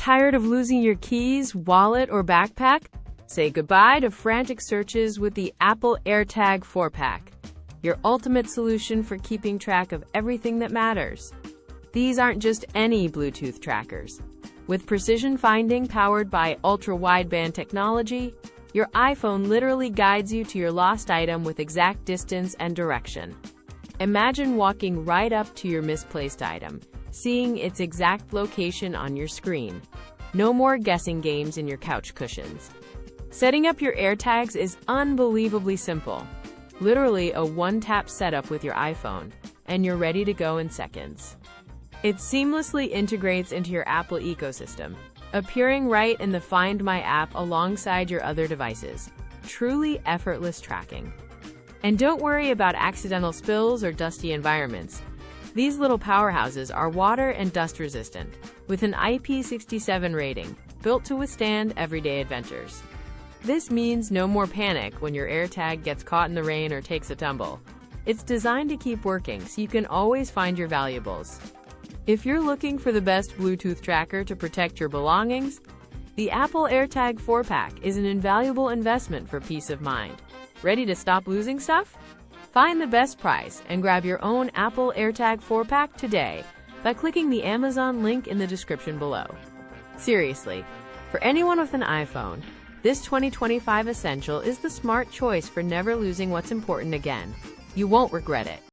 Tired of losing your keys, wallet, or backpack? Say goodbye to frantic searches with the Apple AirTag 4-pack, your ultimate solution for keeping track of everything that matters. These aren't just any Bluetooth trackers. With precision finding powered by Ultra Wideband technology, your iPhone literally guides you to your lost item with exact distance and direction. Imagine walking right up to your misplaced item, seeing its exact location on your screen. No more guessing games in your couch cushions. Setting up your AirTags is unbelievably simple. Literally a one-tap setup with your iPhone, and you're ready to go in seconds. It seamlessly integrates into your Apple ecosystem, appearing right in the Find My app alongside your other devices. Truly effortless tracking. And don't worry about accidental spills or dusty environments. These little powerhouses are water and dust resistant, with an IP67 rating, built to withstand everyday adventures. This means no more panic when your AirTag gets caught in the rain or takes a tumble. It's designed to keep working so you can always find your valuables. If you're looking for the best Bluetooth tracker to protect your belongings, the Apple AirTag 4-pack is an invaluable investment for peace of mind. Ready to stop losing stuff? Find the best price and grab your own Apple AirTag 4-pack today by clicking the Amazon link in the description below. Seriously, for anyone with an iPhone, this 2025 essential is the smart choice for never losing what's important again. You won't regret it.